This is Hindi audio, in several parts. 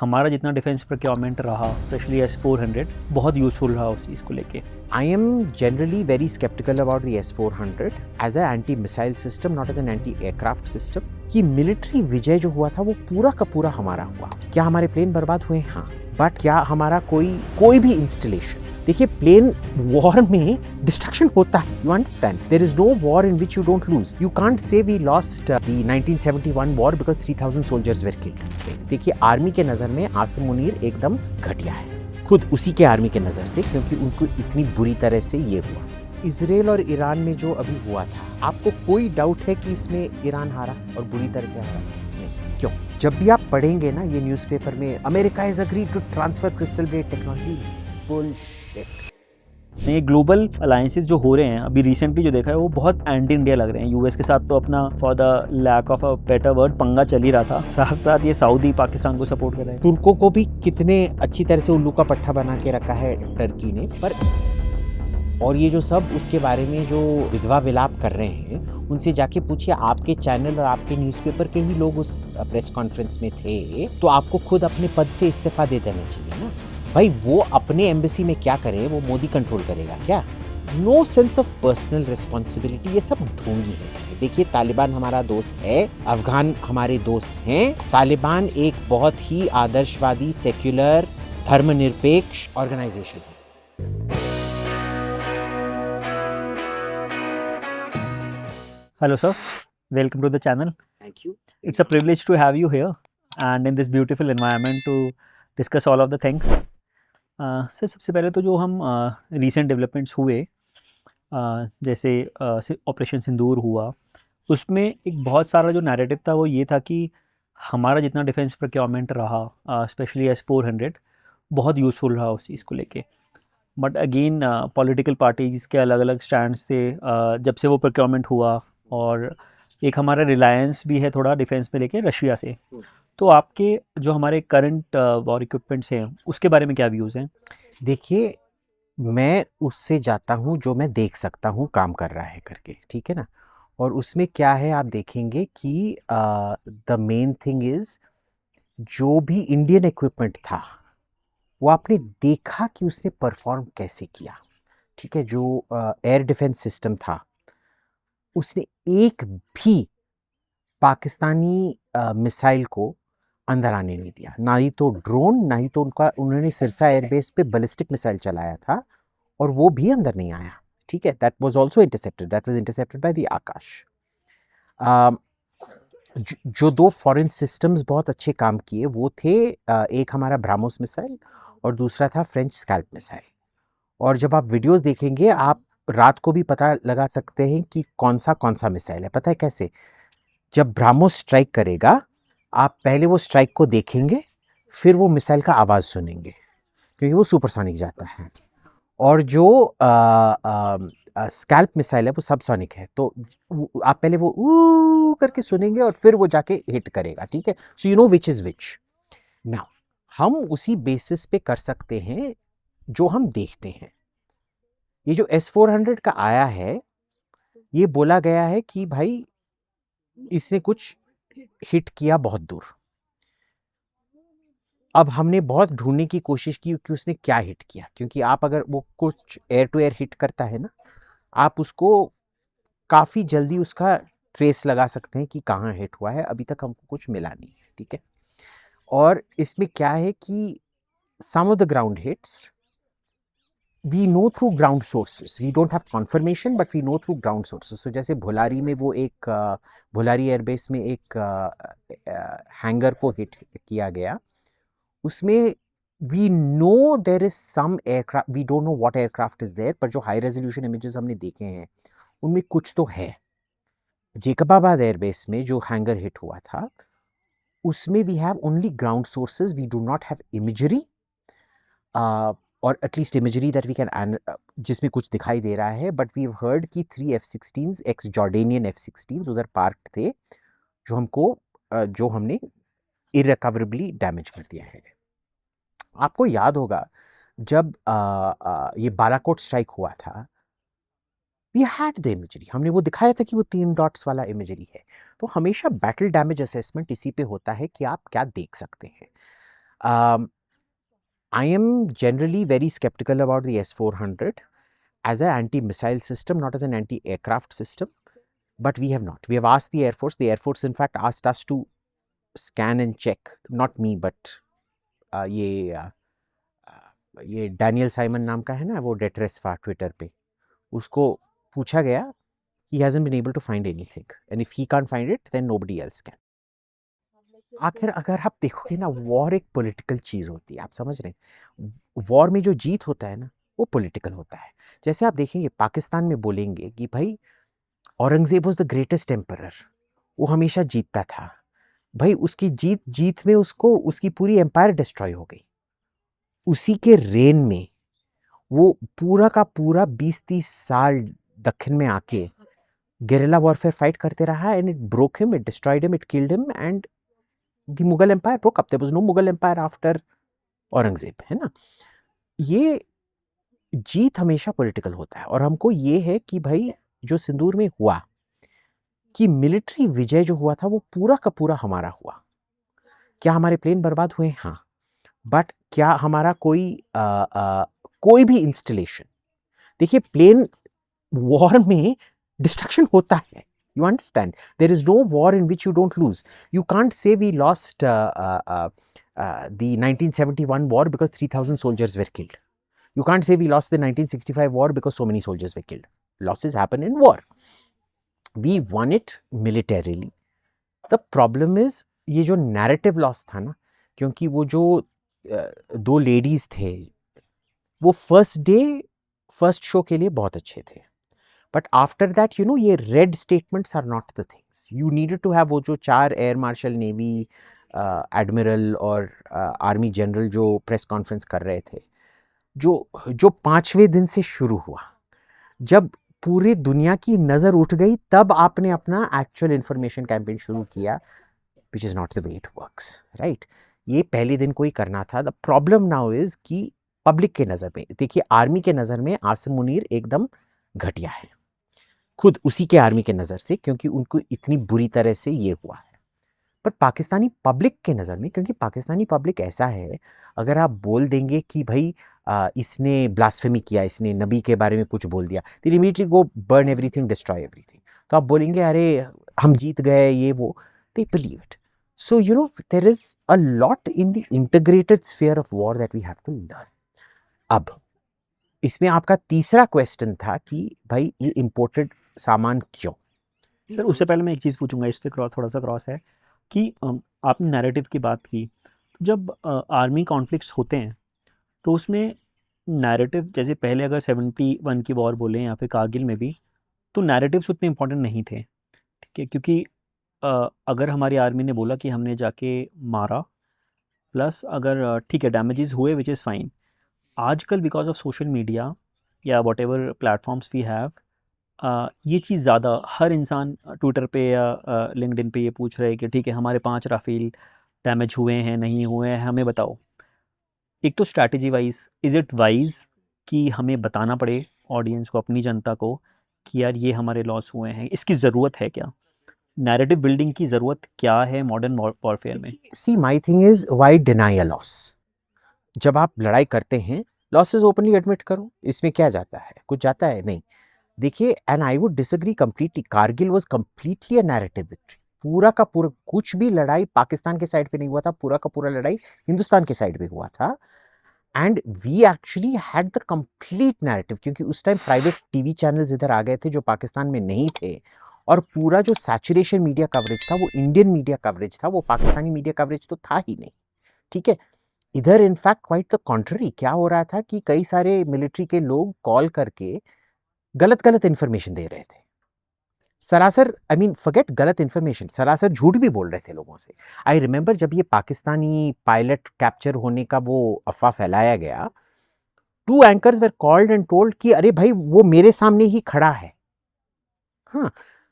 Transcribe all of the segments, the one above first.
हमारा जितना डिफेंस प्रोक्योरमेंट रहा, स्पेशली S-400, बहुत यूज़फुल रहा उस चीज़ को लेके। I am generally very skeptical about the S-400 as an anti-missile system, not as an anti-aircraft system. कि मिलिट्री विजय जो हुआ था वो पूरा का पूरा हमारा हुआ। क्या हमारे प्लेन बर्बाद हुए? हाँ। बट क्या हमारा कोई भी इंस्टॉलेशन, देखिए प्लेन वॉर में डिस्ट्रक्शन होता है, you understand, there is no war in which you don't lose. You can't say we lost the 1971 war because 3000 soldiers were killed. देखिए आर्मी के नजर में आसिम मुनीर एकदम घटिया है, खुद उसी के आर्मी के नजर से, क्योंकि उनको इतनी बुरी तरह से ये हुआ। इजराइल और ईरान में जो अभी हुआ था, आपको कोई डाउट है कि इसमें ईरान हारा और बुरी तरह से हारा? नहीं। क्यों? जब भी आप पढ़ेंगे ना ये न्यूज़पेपर में, America is agreed to transfer crystal blade technology, bullshit. ये ग्लोबल अलायंसेस जो हो रहे हैं, अभी रिसेंटली जो देखा है वो बहुत एंटी इंडिया लग रहे हैं। यूएस के साथ तो अपना for the lack of a better word पंगा चल ही रहा था, साथ साथ ये सऊदी पाकिस्तान को सपोर्ट कर रहे हैं। तुर्कों को भी कितने अच्छी तरह से उल्लू का पट्टा बना के रखा है टर्की ने। पर और ये जो सब उसके बारे में जो विधवा विलाप कर रहे हैं, उनसे जाके पूछिए, आपके चैनल और आपके न्यूज़पेपर के ही लोग उस प्रेस कॉन्फ्रेंस में थे, तो आपको खुद अपने पद से इस्तीफा दे देना चाहिए ना भाई। वो अपने एम्बेसी में क्या करे, वो मोदी कंट्रोल करेगा क्या? No sense of personal responsibility, ये सब ढोंगी है। देखिए तालिबान हमारा दोस्त है, अफगान हमारे दोस्त हैं। तालिबान एक बहुत ही आदर्शवादी, सेक्युलर, धर्मनिरपेक्ष ऑर्गेनाइजेशन है। Hello sir, welcome to the channel. Thank you. It's a privilege to have you here and in this beautiful environment to discuss all of the things. Sir सबसे पहले तो जो हम recent developments हुए, जैसे ऑपरेशन सिंदूर हुआ, उसमें एक बहुत सारा जो नैरेटिव था वो ये था कि हमारा जितना डिफेंस प्रोक्योरमेंट रहा, स्पेशली S-400, बहुत यूज़फुल रहा उस चीज़ को लेके। बट अगेन पॉलिटिकल पार्टीज़ के अलग अलग स्टैंड्स थे जब से वो प्रोक्योरमेंट हुआ, और एक हमारा रिलायंस भी है थोड़ा डिफेंस में लेके रशिया से। तो आपके जो हमारे करंट वॉर इक्विपमेंट्स हैं उसके बारे में क्या व्यूज़ हैं? देखिए मैं उससे जाता हूँ जो मैं देख सकता हूँ काम कर रहा है करके, ठीक है ना। और उसमें क्या है आप देखेंगे कि द मेन थिंग इज, जो भी इंडियन इक्विपमेंट था वो आपने देखा कि उसने परफॉर्म कैसे किया, ठीक है। जो एयर डिफेंस सिस्टम था, उसने एक भी पाकिस्तानी मिसाइल को अंदर आने नहीं दिया, ना ही तो ड्रोन, ना ही तो उन्होंने सिरसा एयरबेस पे बैलिस्टिक मिसाइल चलाया था और वो भी अंदर नहीं आया, ठीक है। That was also intercepted, that was intercepted by the Akash. जो दो फॉरेन सिस्टम्स बहुत अच्छे काम किए वो थे, एक हमारा ब्राह्मोस मिसाइल और दूसरा था फ्रेंच स्कैल्प मिसाइल। और जब आप वीडियोस देखेंगे, आप रात को भी पता लगा सकते हैं कि कौन सा मिसाइल है। पता है कैसे? जब ब्राह्मोस स्ट्राइक करेगा, आप पहले वो स्ट्राइक को देखेंगे, फिर वो मिसाइल का आवाज़ सुनेंगे, क्योंकि वो सुपरसोनिक जाता है। और जो स्कैल्प मिसाइल है वो सबसोनिक है, तो आप पहले वो ऊ करके सुनेंगे और फिर वो जाके हिट करेगा, ठीक है। So you know which is which. Now हम उसी बेसिस पे कर सकते हैं जो हम देखते हैं। ये जो S-400 का आया है, ये बोला गया है कि भाई इसने कुछ हिट किया बहुत दूर। अब हमने बहुत ढूंढने की कोशिश की कि उसने क्या हिट किया, क्योंकि आप अगर वो कुछ एयर टू एयर हिट करता है ना, आप उसको काफ़ी जल्दी उसका ट्रेस लगा सकते हैं कि कहाँ हिट हुआ है। अभी तक हमको कुछ मिला नहीं है, ठीक है। और इसमें क्या है कि some of the ground hits we know through ground sources, we don't have confirmation but we know through ground sources. तो जैसे भुलारी में वो एक भुलारी एयरबेस में एक हैंगर को हिट किया गया, उसमें we know there is some aircraft, we don't know what aircraft is there, पर जो हाई रेजोल्यूशन इमेजेस हमने देखे हैं उनमें कुछ तो है। जेकबाबाद एयरबेस में जो हैंगर हिट हुआ था, उसमें we have only ground sources, we do not have imagery, और at least imagery that we can, जिसमें कुछ दिखाई दे रहा है। बट वी हैव हर्ड कि 3 F-16s एक्स जॉर्डेनियन F-16s उधर पार्क्ड थे, जो हमको जो हमने इररिकवरेबली डैमेज कर दिया है। आपको याद होगा जब ये बालाकोट स्ट्राइक हुआ था, वी हैड द इमेजरी, हमने वो दिखाया था कि वो 3 डॉट्स वाला इमेजरी है। तो हमेशा बैटल डैमेज असेसमेंट इसी पे होता है कि आप क्या देख सकते हैं। I am generally very skeptical about the S-400 as an anti-missile system, not as an anti-aircraft system. But we have not. We have asked the Air Force. The Air Force, in fact, asked us to scan and check. Not me, but ये डैनियल साइमन नाम का है ना, वो डेट्रेसफा ट्विटर पे, उसको पूछा गया, he hasn't been able to find anything, and if he can't find it, then nobody else can. आखिर अगर आप देखोगे ना, वॉर एक पॉलिटिकल चीज़ होती है, आप समझ रहे हैं? वॉर में जो जीत होता है ना, वो पॉलिटिकल होता है। जैसे आप देखेंगे पाकिस्तान में बोलेंगे कि भाई Aurangzeb was the greatest emperor, वो हमेशा जीतता था। भाई उसकी जीत में उसको उसकी पूरी एम्पायर डिस्ट्रॉय हो गई। उसी के रेन में वो पूरा का पूरा 20-30 साल दक्षिण में आके गेरिला वॉरफेयर फाइट करते रहा, and it broke him, it destroyed him, it killed him, and the Mughal empire broke up. There was no Mughal empire after Aurangzeb, है ना? ये जीत हमेशा पॉलिटिकल होता है, और हमको ये है कि भाई जो सिंदूर में हुआ कि मिलिट्री विजय जो हुआ था वो पूरा का पूरा हमारा हुआ। क्या हमारे प्लेन बर्बाद हुए? हाँ। बट क्या हमारा कोई भी इंस्टॉलेशन, देखिए प्लेन वॉर में डिस्ट्रक्शन होता है, you understand? There is no war in which you don't lose. You can't say we lost the 1971 war because 3,000 soldiers were killed. You can't say we lost the 1965 war because so many soldiers were killed. Losses happen in war. We won it militarily. The problem is ये जो narrative loss था ना, क्योंकि वो जो दो लेडीज थे, वो फर्स्ट शो के लिए बहुत अच्छे थे, बट आफ्टर दैट ये red statements are not the things you needed to have. वो जो 4 एयर मार्शल, नेवी एडमिरल और आर्मी जनरल जो प्रेस कॉन्फ्रेंस कर रहे थे, जो 5वें दिन से शुरू हुआ, जब पूरे दुनिया की नज़र उठ गई, तब आपने अपना एक्चुअल इंफॉर्मेशन कैंपेन शुरू किया, which is not the way it works, right? ये पहले दिन कोई करना था। द प्रॉब्लम नाउ इज़ कि पब्लिक के नज़र में, देखिए आर्मी के नज़र में आसिम मुनीर एकदम घटिया है, खुद उसी के आर्मी के नज़र से, क्योंकि उनको इतनी बुरी तरह से ये हुआ है। पर पाकिस्तानी पब्लिक के नज़र में, क्योंकि पाकिस्तानी पब्लिक ऐसा है, अगर आप बोल देंगे कि भाई इसने ब्लास्फेमी किया, इसने नबी के बारे में कुछ बोल दिया, तो immediately go burn everything, destroy everything. तो आप बोलेंगे अरे हम जीत गए, ये वो, they believe it. So, there is a lot in the integrated sphere of war that we have to learn. अब इसमें आपका तीसरा क्वेश्चन था कि भाई ये इम्पोर्टेड सामान क्यों? सर उससे पहले मैं एक चीज़ पूछूंगा, इस पे थोड़ा सा क्रॉस है कि आपने नैरेटिव की बात की। जब आर्मी कॉन्फ्लिक्ट्स होते हैं तो उसमें नैरेटिव, जैसे पहले अगर 71 की वॉर बोलें या फिर कारगिल में भी, तो नैरेटिव्स उतने इंपॉर्टेंट नहीं थे, ठीक है? क्योंकि अगर हमारी आर्मी ने बोला कि हमने जाके मारा, प्लस अगर ठीक है डैमेजेस हुए, विच इज़ फाइन। आजकल बिकॉज ऑफ सोशल मीडिया या whatever platforms we have, ये चीज़ ज़्यादा हर इंसान ट्विटर पे या लिंक्डइन पे ये पूछ रहे हैं कि ठीक है हमारे 5 राफेल डैमेज हुए हैं, नहीं हुए हैं, हमें बताओ। एक तो strategy wise is it wise कि हमें बताना पड़े ऑडियंस को, अपनी जनता को, कि यार ये हमारे लॉस हुए हैं, इसकी ज़रूरत है क्या? नैरेटिव बिल्डिंग की ज़रूरत क्या है मॉडर्न वॉरफेयर में? See my thing is why deny a loss? जब आप लड़ाई करते हैं, लॉसेस ओपनली एडमिट करो, इसमें क्या जाता है? कुछ जाता है नहीं। देखिए, and I would disagree completely, Kargil was completely a narrative victory. पूरा का पूरा कुछ भी लड़ाई पाकिस्तान के साइड पे नहीं हुआ था, पूरा का पूरा लड़ाई हिंदुस्तान के साइड पे हुआ था, and we actually had the complete narrative, क्योंकि उस टाइम प्राइवेट टीवी चैनल्स इधर आ गए थे जो पाकिस्तान में नहीं थे, और पूरा जो सैचुरेशन मीडिया कवरेज था वो इंडियन मीडिया कवरेज था, वो पाकिस्तानी मीडिया कवरेज तो था ही नहीं, ठीक है? इधर इनफैक्ट क्वाइट द कॉन्ट्ररी, क्या हो रहा था कि कई सारे मिलिट्री के लोग कॉल करके गलत गलत इन्फॉर्मेशन दे रहे थे, सरासर, आई मीन फॉरगेट गलत इन्फॉर्मेशन, सरासर झूठ भी बोल रहे थे लोगों से। आई रिमेंबर जब ये पाकिस्तानी पायलट कैप्चर होने का वो अफवाह फैलाया गया, 2 anchors were called and told कि अरे भाई वो मेरे सामने ही खड़ा है। हाँ,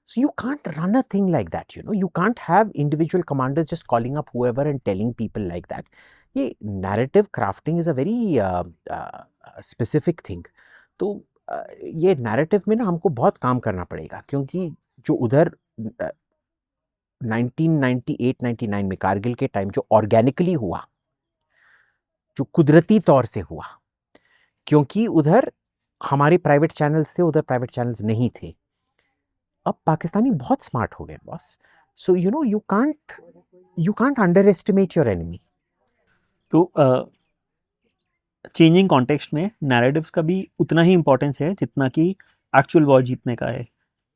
so you can't run a thing like that, you can't have individual commanders just calling up whoever and telling people like that. ये narrative crafting is a very specific thing. तो ये नैरेटिव में ना हमको बहुत काम करना पड़ेगा, क्योंकि जो उधर 1998-99 में कारगिल के टाइम जो ऑर्गेनिकली हुआ, जो कुदरती तौर से हुआ, क्योंकि उधर हमारे प्राइवेट चैनल्स थे, उधर प्राइवेट चैनल्स नहीं थे। अब पाकिस्तानी बहुत स्मार्ट हो गए boss. So you can't under estimate your enemy. तो चेंजिंग कॉन्टेक्स्ट में नैरेटिव्स का भी उतना ही इम्पोर्टेंस है जितना कि एक्चुअल वॉर जीतने का है,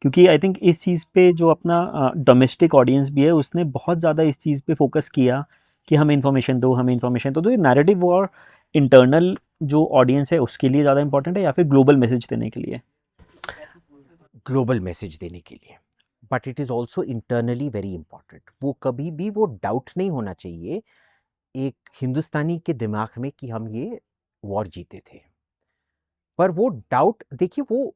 क्योंकि आई थिंक इस चीज़ पे जो अपना डोमेस्टिक ऑडियंस भी है उसने बहुत ज़्यादा इस चीज़ पे फोकस किया कि हमें इन्फॉर्मेशन दो, हमें इन्फॉर्मेशन दो। तो ये नैरेटिव वॉर इंटरनल जो ऑडियंस है उसके लिए ज़्यादा इंपॉर्टेंट है या फिर ग्लोबल मैसेज देने के लिए? ग्लोबल मैसेज देने के लिए, but it is also internally very important. वो कभी भी वो डाउट नहीं होना चाहिए एक हिंदुस्तानी के दिमाग में कि हम ये वॉर जीते थे। पर वो डाउट देखिए, वो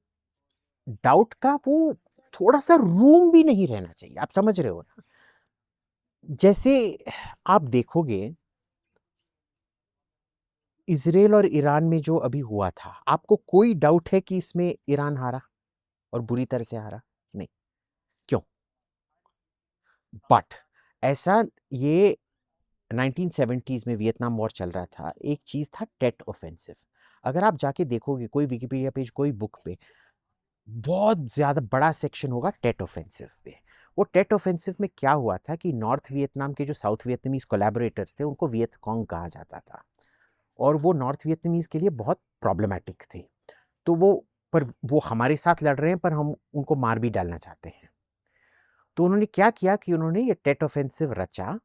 डाउट का वो थोड़ा सा रूम भी नहीं रहना चाहिए। आप समझ रहे हो ना? जैसे आप देखोगे इजराइल और ईरान में जो अभी हुआ था, आपको कोई डाउट है कि इसमें ईरान हारा और बुरी तरह से हारा? नहीं। क्यों? बट ऐसा ये 1970s में वियतनाम वॉर चल रहा था, एक चीज था टेट ऑफेंसिव। अगर आप जाके देखोगे कोई विकिपीडिया पेज, कोई बुक पे, बहुत ज्यादा बड़ा सेक्शन होगा टेट ऑफेंसिव पे। वो टेट ऑफेंसिव में क्या हुआ था कि नॉर्थ वियतनाम के जो साउथ वियतनामीज कोलैबोरेटर्स थे उनको वियतकॉन्ग कहा जाता था, और वो नॉर्थ वियतनामीज के लिए बहुत प्रॉब्लमैटिक थे। तो वो हमारे साथ लड़ रहे हैं, पर हम उनको मार भी डालना चाहते हैं। तो उन्होंने क्या किया कि उन्होंने ये टेट ऑफेंसिव रचा,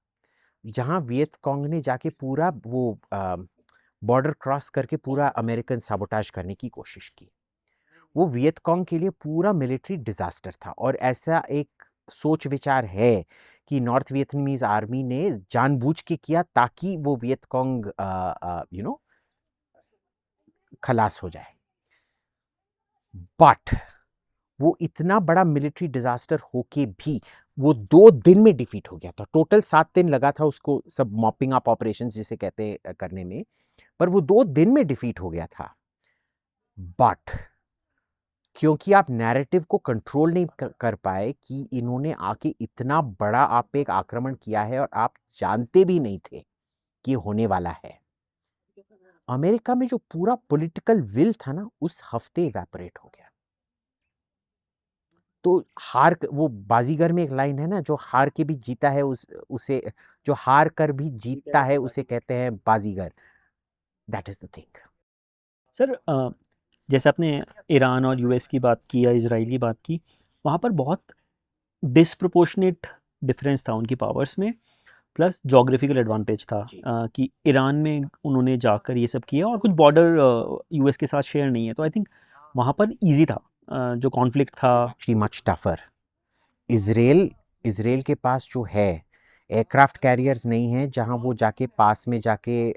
जहां वियतकॉन्ग ने जाके पूरा वो बॉर्डर क्रॉस करके पूरा अमेरिकन साबोटाज करने की कोशिश की। वो वियतकॉन्ग के लिए पूरा मिलिट्री डिजास्टर था, और ऐसा एक सोच विचार है कि नॉर्थ वियतनामीज आर्मी ने जानबूझ के किया ताकि वो वियतकॉन्ग खलास हो जाए। बट वो इतना बड़ा मिलिट्री डिजास्टर होके भी वो 2 दिन में डिफीट हो गया था। टोटल 7 दिन लगा था उसको सब मॉपिंग अप ऑपरेशन जिसे कहते हैं करने में, पर वो 2 दिन में डिफीट हो गया था। बट क्योंकि आप नैरेटिव को कंट्रोल नहीं कर पाए कि इन्होंने आके इतना बड़ा आप पे एक आक्रमण किया है और आप जानते भी नहीं थे कि होने वाला है, अमेरिका में जो पूरा पॉलिटिकल विल था ना, उस हफ्ते इवेपोरेट हो गया। तो वो बाजीगर में एक लाइन है ना, जो हार के भी जीता है उसे जो हार कर भी जीतता है उसे कहते हैं Baazigar. That is the thing. Sir जैसे आपने ईरान और यूएस की बात की या इजराइल की बात की, वहाँ पर बहुत डिसप्रोपोर्शनेट डिफरेंस था उनकी पावर्स में, प्लस जोग्राफिकल एडवांटेज था कि ईरान में उन्होंने जाकर ये सब किया और कुछ बॉर्डर यूएस के साथ शेयर नहीं है, तो आई थिंक वहाँ पर इजी था जो कॉन्फ्लिक्ट था। Much tougher. इसराइल इसराइल के पास जो है एयरक्राफ्ट कैरियर्स नहीं है, जहां वो जाके पास में जाके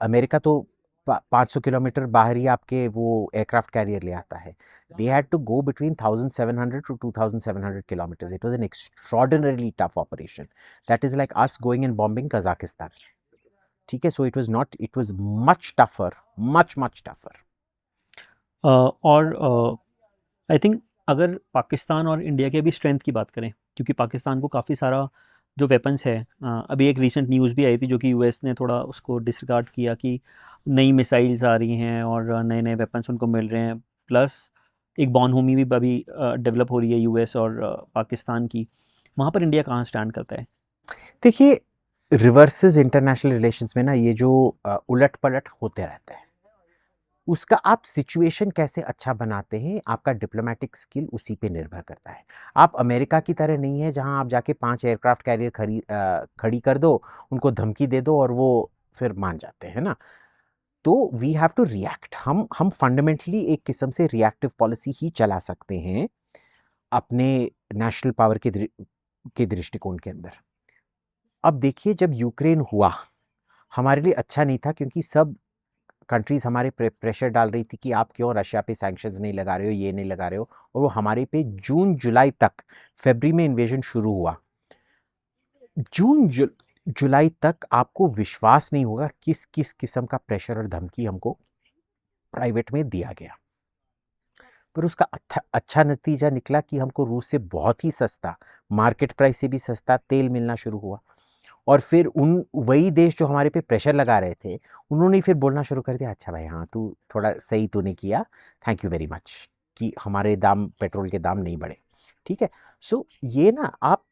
अमेरिका तो 500 किलोमीटर बाहर ही आपके वो एयरक्राफ्ट कैरियर ले आता है। They had to go between 1700 to 2700 kilometers. It was an extraordinarily tough operation. That is like us going and bombing Kazakhstan. ठीक है, so it was much tougher, much tougher. और आई थिंक अगर पाकिस्तान और इंडिया के भी स्ट्रेंथ की बात करें, क्योंकि पाकिस्तान को काफ़ी सारा जो वेपन्स है, अभी एक रीसेंट न्यूज़ भी आई थी जो कि यूएस ने थोड़ा उसको डिसरिगार्ड किया कि नई मिसाइल्स आ रही हैं और नए नए वेपन्स उनको मिल रहे हैं, प्लस एक बॉनहोमी भी अभी डेवलप हो रही है यूएस और पाकिस्तान की। वहाँ पर इंडिया कहाँ स्टैंड करता है? देखिए, रिवर्सेस इंटरनेशनल रिलेशंस में ना ये जो उलट पलट होते रहते हैं, उसका आप सिचुएशन कैसे अच्छा बनाते हैं, आपका डिप्लोमेटिक स्किल उसी पे निर्भर करता है। आप अमेरिका की तरह नहीं है जहां आप जाके 5 एयरक्राफ्ट कैरियर खड़ी कर दो, उनको धमकी दे दो और वो फिर मान जाते हैं ना। तो वी हैव टू रिएक्ट। हम फंडामेंटली एक किस्म से रिएक्टिव पॉलिसी ही चला सकते हैं अपने नेशनल पावर के दृष्टिकोण के अंदर। अब देखिए, जब यूक्रेन हुआ हमारे लिए अच्छा नहीं था, क्योंकि सब कंट्रीज हमारे प्रेशर डाल रही थी कि आप क्यों रशिया पे सैंक्शंस नहीं लगा रहे हो, ये नहीं लगा रहे हो, और वो हमारे पे जून जुलाई तक, फरवरी में इन्वेजन शुरू हुआ, जुलाई तक आपको विश्वास नहीं होगा किस किस किस्म का प्रेशर और धमकी हमको प्राइवेट में दिया गया। पर उसका अच्छा नतीजा निकला कि हमको रूस से बहुत ही सस्ता, मार्केट प्राइस से भी सस्ता तेल मिलना शुरू हुआ, और फिर उन वही देश जो हमारे पे प्रेशर लगा रहे थे, उन्होंने फिर बोलना शुरू कर दिया, अच्छा भाई हाँ तू थोड़ा सही तूने किया, थैंक यू वेरी मच, कि हमारे दाम, पेट्रोल के दाम नहीं बढ़े। ठीक है, सो ये ना, आप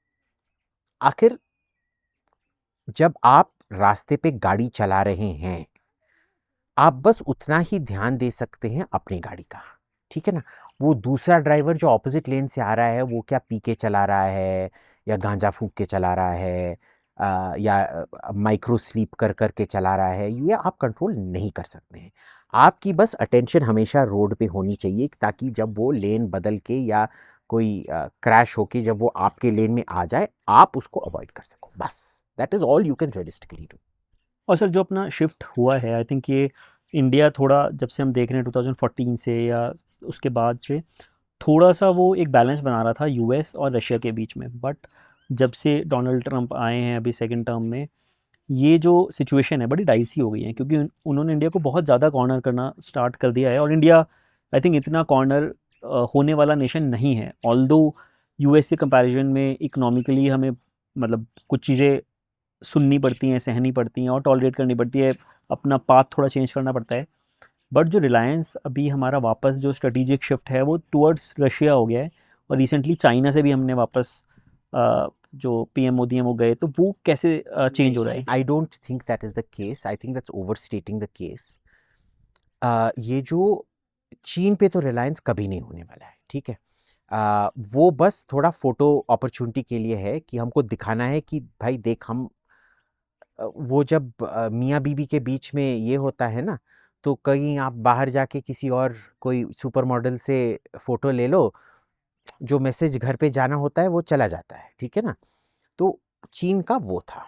आखिर जब आप रास्ते पे गाड़ी चला रहे हैं, आप बस उतना ही ध्यान दे सकते हैं अपनी गाड़ी का, ठीक है ना। वो दूसरा ड्राइवर जो ऑपोजिट लेन से आ रहा है, वो क्या पी के चला रहा है या गांजा फूंक के चला रहा है, या माइक्रो स्लीप कर कर के चला रहा है, ये आप कंट्रोल नहीं कर सकते हैं। आपकी बस अटेंशन हमेशा रोड पे होनी चाहिए, ताकि जब वो लेन बदल के या कोई क्रैश होके जब वो आपके लेन में आ जाए, आप उसको अवॉइड कर सको, बस that is all you can realistically do. और सर जो अपना शिफ्ट हुआ है, आई थिंक ये इंडिया थोड़ा जब से हम देख रहे हैं 2014 से या उसके बाद से, थोड़ा सा वो एक बैलेंस बना रहा था यूएस और रशिया के बीच में। बट जब से डोनाल्ड ट्रंप आए हैं अभी सेकंड टर्म में, ये जो सिचुएशन है बड़ी डाइसी हो गई है, क्योंकि उन्होंने इंडिया को बहुत ज़्यादा कॉर्नर करना स्टार्ट कर दिया है। और इंडिया आई थिंक इतना कॉर्नर होने वाला नेशन नहीं है। ऑल्दो यूएस से कंपैरिजन में इकोनॉमिकली हमें मतलब कुछ चीज़ें सुननी पड़ती हैं, सहनी पड़ती हैं और टॉलरेट करनी पड़ती है, अपना पाथ थोड़ा चेंज करना पड़ता है। बट जो रिलायंस अभी हमारा वापस जो स्ट्रेटेजिक शिफ्ट है वो टुवर्ड्स रशिया हो गया है। और रिसेंटली चाइना से भी हमने वापस जो पीएम मोदी हैं वो गए, तो वो कैसे चेंज हो रहा है? I don't think that is the case, I think that's overstating the case. ये जो चीन पे तो रिलायंस कभी नहीं होने वाला है, ठीक है। वो बस थोड़ा फोटो अपॉर्चुनिटी के लिए है, कि हमको दिखाना है कि भाई देख हम वो जब मियाँ बीबी के बीच में ये होता है ना, तो कहीं आप बाहर जाके किसी और कोई सुपर मॉडल से फोटो ले लो, जो मैसेज घर पे जाना होता है वो चला जाता है, ठीक है ना। तो चीन का वो था।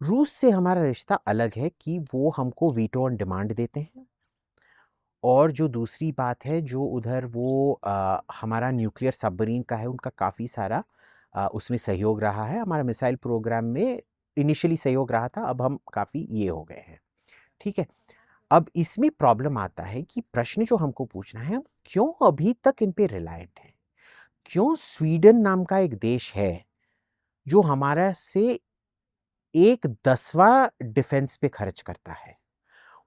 रूस से हमारा रिश्ता अलग है, कि वो हमको वीटो ऑन डिमांड देते हैं। और जो दूसरी बात है, जो उधर वो हमारा न्यूक्लियर सबमरीन का है, उनका काफ़ी सारा उसमें सहयोग रहा है। हमारा मिसाइल प्रोग्राम में इनिशियली सहयोग रहा था, अब हम काफ़ी ये हो गए हैं, ठीक है। अब इसमें प्रॉब्लम आता है कि प्रश्न जो हमको पूछना है, हम क्यों अभी तक इन पे रिलायंट हैं? क्यों स्वीडन नाम का एक देश है, जो हमारा से 1/10वां डिफेंस पे खर्च करता है,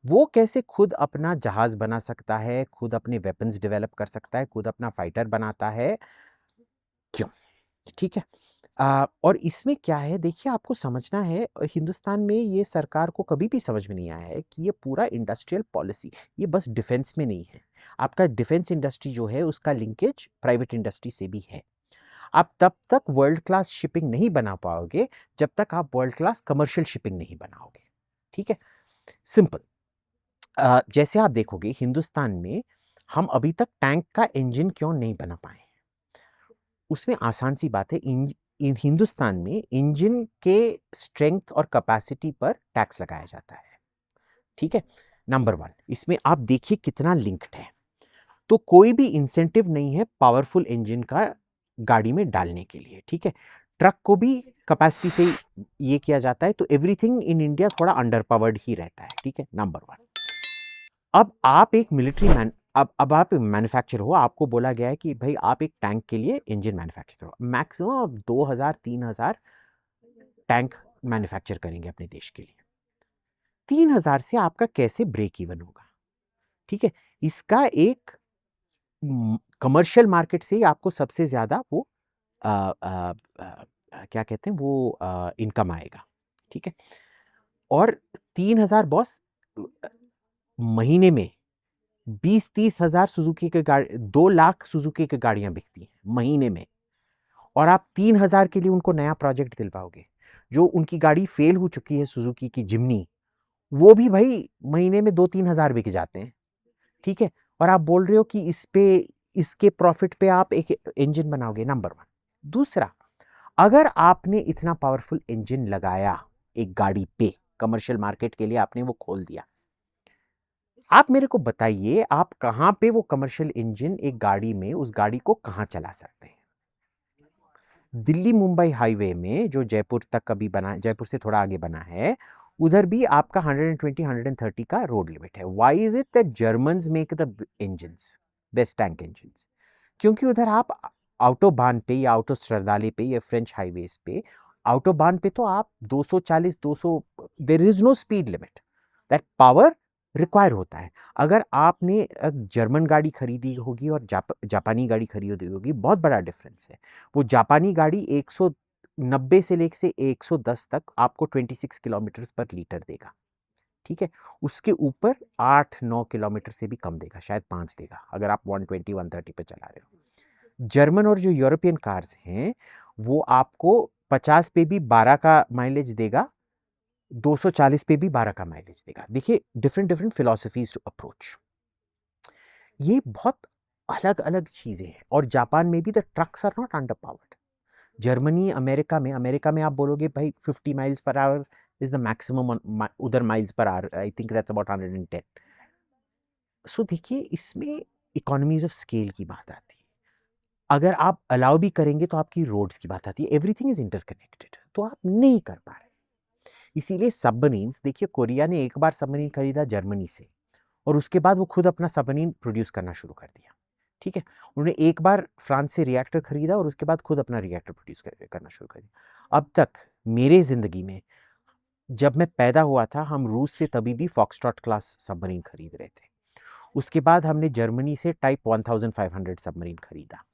वो कैसे खुद अपना जहाज बना सकता है, खुद अपने वेपन्स डेवलप कर सकता है, खुद अपना फाइटर बनाता है? क्यों? ठीक है। और इसमें क्या है, देखिए आपको समझना है, हिंदुस्तान में ये सरकार को कभी भी समझ में नहीं आया है कि ये पूरा इंडस्ट्रियल पॉलिसी, ये बस डिफेंस में नहीं है। आपका डिफेंस इंडस्ट्री जो है, उसका लिंकेज प्राइवेट इंडस्ट्री से भी है। आप तब तक वर्ल्ड क्लास शिपिंग नहीं बना पाओगे, जब तक आप वर्ल्ड क्लास कमर्शियल शिपिंग नहीं बनाओगे, ठीक है। सिंपल। जैसे आप देखोगे हिंदुस्तान में, हम अभी तक टैंक का इंजन क्यों नहीं बना पाए? उसमें आसान सी बात है, इन हिंदुस्तान में इंजन के स्ट्रेंथ और कैपेसिटी पर टैक्स लगाया जाता है, ठीक है। नंबर वन, इसमें आप देखिए कितना लिंक्ड है। तो कोई भी इंसेंटिव नहीं है पावरफुल इंजन का गाड़ी में डालने के लिए, ठीक है। ट्रक को भी कैपेसिटी से ये किया जाता है, तो एवरीथिंग इन इंडिया थोड़ा अंडर पावर्ड ही रहता है, ठीक है। Number one. अब आप एक मिलिट्री मैन, अब आप मैन्युफैक्चर हो, आपको बोला गया है कि भाई आप एक टैंक के लिए इंजन मैन्युफैक्चर करो, मैक्सिमम आप 2000-3000 टैंक मैन्युफैक्चर करेंगे अपने देश के लिए। 3000 से आपका कैसे ब्रेक इवन होगा? ठीक है। इसका एक कमर्शियल मार्केट से ही आपको सबसे ज्यादा वो आ, आ, आ, क्या कहते हैं वो इनकम आएगा, ठीक है। और 3000 बॉस, महीने में 20-30 हजार सुजुकी के गाड़ी, 2 लाख सुजुकी की गाड़ियां बिकती हैं महीने में। और आप 3000 के लिए उनको नया प्रोजेक्ट दिलवाओगे? जो उनकी गाड़ी फेल हो चुकी है सुजुकी की जिम्नी, वो भी भाई महीने में 2-3 हजार बिक जाते हैं, ठीक है। और आप बोल रहे हो कि इस पे, इसके प्रॉफिट पे आप एक इंजन बनाओगे? Number one. दूसरा, अगर आपने इतना पावरफुल इंजन लगाया एक गाड़ी पे, कमर्शियल मार्केट के लिए आपने वो खोल दिया, आप मेरे को बताइए आप कहां पे वो कमर्शियल इंजन एक गाड़ी में, उस गाड़ी को कहां चला सकते हैं? दिल्ली मुंबई हाईवे में जो जयपुर तक कभी बना, जयपुर से थोड़ा आगे बना है, उधर भी आपका 120-130 का रोड लिमिट है। Why is it that Germans make the engines, best tank engines? क्योंकि उधर आप ऑटोबान पे या ऑटो स्ट्राडाले पे या फ्रेंच हाईवेज पे ऑटोबान पे तो आप 240 200, there is no speed limit, that power require होता है। अगर आपने जर्मन गाड़ी खरीदी होगी और जापानी गाड़ी खरीदी होगी, बहुत बड़ा डिफरेंस है। वो जापानी गाड़ी 190 से लेकर से 110 तक आपको 26 किलोमीटर पर लीटर देगा, ठीक है। उसके ऊपर 8-9 किलोमीटर से भी कम देगा, शायद 5 देगा अगर आप 120 130 पे चला रहे हो। जर्मन और जो यूरोपियन कार्स हैं वो आपको 50 पे भी 12 का माइलेज देगा, 240 पे भी 12 का माइलेज देगा। देखिए different different philosophies to approach, ये बहुत अलग अलग चीजें हैं। और जापान में भी the trucks are not under powered. Germany, America में आप बोलोगे भाई 50 miles per hour is the maximum, उधर miles per hour I think that's about 110। So देखिए इसमें इकोनॉमीज ऑफ स्केल की बात आती है। अगर आप अलाउ भी करेंगे तो आपकी रोड्स की बात आती है, एवरीथिंग इज इंटरकनेक्टेड, तो आप नहीं कर पा रहे। इसीलिए सबमरीन्स, देखिए कोरिया ने एक बार सबमरीन खरीदा जर्मनी से और उसके बाद वो खुद अपना सबमरीन प्रोड्यूस करना शुरू कर दिया, ठीक है। उन्होंने एक बार फ्रांस से रिएक्टर खरीदा और उसके बाद खुद अपना रिएक्टर प्रोड्यूस करना शुरू कर दिया। अब तक मेरे जिंदगी में, जब मैं पैदा हुआ था, हम रूस से तभी भी फॉक्सट्रॉट क्लास सबमरीन खरीद रहे थे। उसके बाद हमने जर्मनी से टाइप 1500 सबमरीन खरीदा,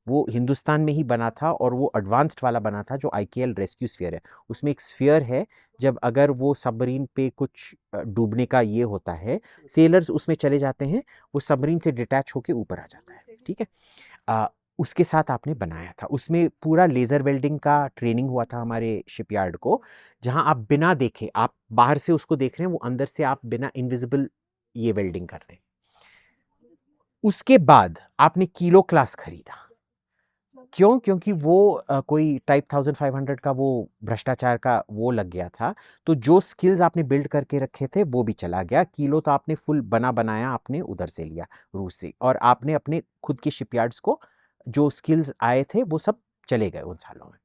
वो हिंदुस्तान में ही बना था और वो एडवांस्ड वाला बना था जो आईकेएल रेस्क्यू स्फीयर है। उसमें एक स्फीयर है, जब अगर वो सबमरीन पे कुछ डूबने का ये होता है, सेलर्स उसमें चले जाते हैं, वो सबमरीन से डिटैच होके ऊपर आ जाता है, ठीक है। उसके साथ आपने बनाया था, उसमें पूरा लेज़र वेल्डिंग का ट्रेनिंग हुआ था हमारे शिपयार्ड को, जहां आप बिना देखे, आप बाहर से उसको देख रहे हैं, वो अंदर से आप बिना इनविजिबल ये वेल्डिंग कर रहे हैं। उसके बाद आपने किलो क्लास खरीदा, क्यों? क्योंकि वो कोई टाइप 1500 का वो भ्रष्टाचार का वो लग गया था, तो जो स्किल्स आपने बिल्ड करके रखे थे वो भी चला गया। किलो तो आपने फुल बनाया, आपने उधर से लिया, रूस से, और आपने अपने खुद के शिपयार्ड्स को जो स्किल्स आए थे वो सब चले गए उन सालों में।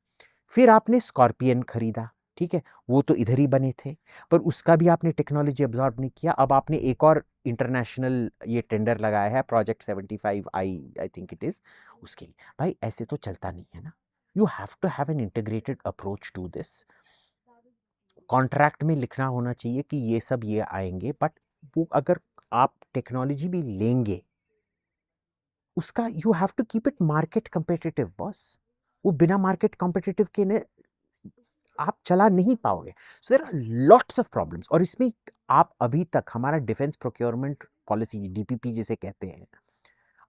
फिर आपने स्कॉर्पियन खरीदा, ठीक है, वो तो इधर ही बने थे, पर उसका भी आपने टेक्नोलॉजी अब्जॉर्ब नहीं किया। अब आपने एक और इंटरनेशनल ये टेंडर लगाया है, project 75 I think it is, उसके लिए। भाई ऐसे तो चलता नहीं है ना, you have to have an integrated approach to this. Contract में लिखना होना चाहिए कि ये सब ये आएंगे, बट वो अगर आप टेक्नोलॉजी भी लेंगे, उसका you have to keep it market competitive boss. वो बिना मार्केट कॉम्पिटिटिव के ने आप चला नहीं पाओगे। So there are lots of problems. और इसमें आप अभी तक हमारा डिफेंस प्रोक्योरमेंट पॉलिसी, डीपीपी जिसे कहते हैं,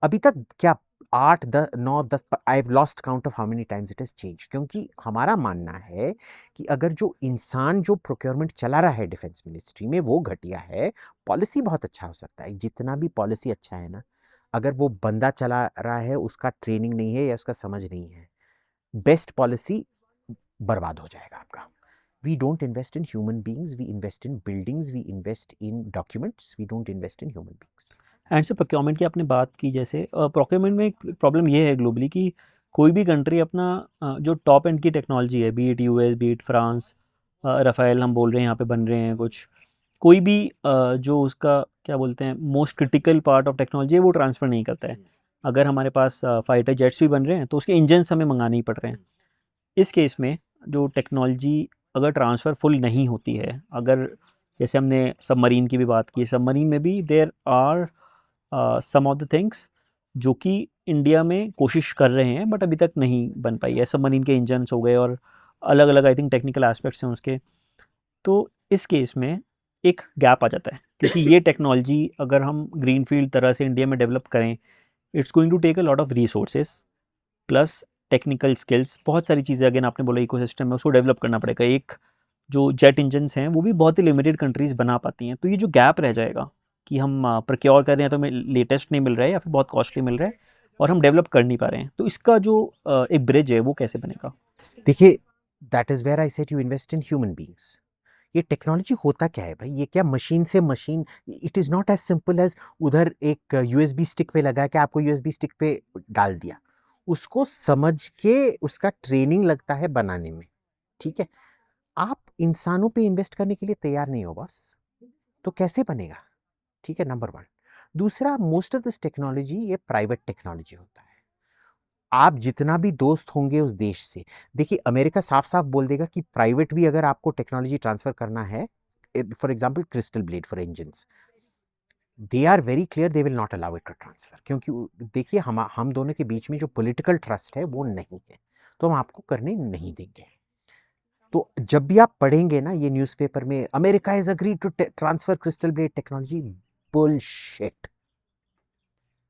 अभी तक क्या 8 9 10, I have lost count of how many times it has change. क्योंकि हमारा मानना है कि अगर जो इंसान जो प्रोक्योरमेंट चला रहा है डिफेंस मिनिस्ट्री में वो घटिया है, पॉलिसी बहुत अच्छा हो सकता है, जितना भी पॉलिसी अच्छा है ना, अगर वो बंदा चला रहा है, उसका ट्रेनिंग नहीं है या उसका समझ नहीं है, बेस्ट पॉलिसी बर्बाद हो जाएगा आपका। We don't invest in human beings, we invest in buildings, we invest in documents, we don't invest in human beings. And से प्रोक्योरमेंट की आपने बात की, जैसे प्रोक्योरमेंट में एक प्रॉब्लम ये है ग्लोबली कि कोई भी कंट्री अपना जो टॉप एंड की टेक्नोलॉजी है, be it US, be it France, Rafale हम बोल रहे हैं यहाँ पे बन रहे हैं कुछ, कोई भी जो उसका क्या बोलते हैं most critical part of technology है वो ट्रांसफ़र नहीं करता है। अगर हमारे पास फाइटर जेट्स भी बन रहे हैं तो उसके इंजन्स हमें मंगाने ही पड़ रहे हैं। इस केस में जो टेक्नोलॉजी अगर ट्रांसफ़र फुल नहीं होती है, अगर जैसे हमने सबमरीन की भी बात की, सबमरीन में भी there are some of the things जो कि इंडिया में कोशिश कर रहे हैं बट अभी तक नहीं बन पाई है। सबमरीन के इंजन्स हो गए और अलग अलग आई थिंक टेक्निकल एस्पेक्ट्स हैं उसके। तो इस केस में एक गैप आ जाता है क्योंकि ये टेक्नोलॉजी अगर हम ग्रीनफील्ड तरह से इंडिया में डेवलप करें, it's going to take a lot of resources plus technical skills, बहुत सारी चीज़ें अगेन आपने बोला इकोसिस्टम में उसको डेवलप करना पड़ेगा। एक जो जेट इंजन्स हैं वो भी बहुत ही लिमिटेड कंट्रीज़ बना पाती हैं, तो ये जो गैप रह जाएगा कि हम प्रोक्योर कर रहे हैं तो हमें लेटेस्ट नहीं मिल रहा है या फिर बहुत कॉस्टली मिल रहा है और हम डेवलप कर नहीं पा रहे हैं, तो इसका जो एक ब्रिज है वो कैसे बनेगा? देखिए that is where I said you invest in human beings. ये टेक्नोलॉजी होता क्या है भाई, ये क्या मशीन से machine, it is not as simple as उधर एक यूएसबी स्टिक पे लगा के आपको यूएसबी स्टिक पे डाल दिया। उसको समझ के उसका ट्रेनिंग लगता है बनाने में, ठीक है। आप इंसानों पे इन्वेस्ट करने के लिए तैयार नहीं हो बस, तो कैसे बनेगा? ठीक है, नंबर वन। दूसरा, मोस्ट ऑफ दिस टेक्नोलॉजी ये प्राइवेट टेक्नोलॉजी होता है। आप जितना भी दोस्त होंगे उस देश से, देखिए अमेरिका साफ साफ बोल देगा कि प्राइवेट भी अगर आपको टेक्नोलॉजी ट्रांसफर करना है, for example crystal blade for engines, they are very clear they will not allow it to transfer, क्योंकि देखिए हम दोनों के बीच में जो पॉलिटिकल ट्रस्ट है वो नहीं है, तो हम आपको करने नहीं देंगे। तो जब भी आप पढ़ेंगे ना ये न्यूज़पेपर में America is agreed to transfer crystal blade technology, bullshit.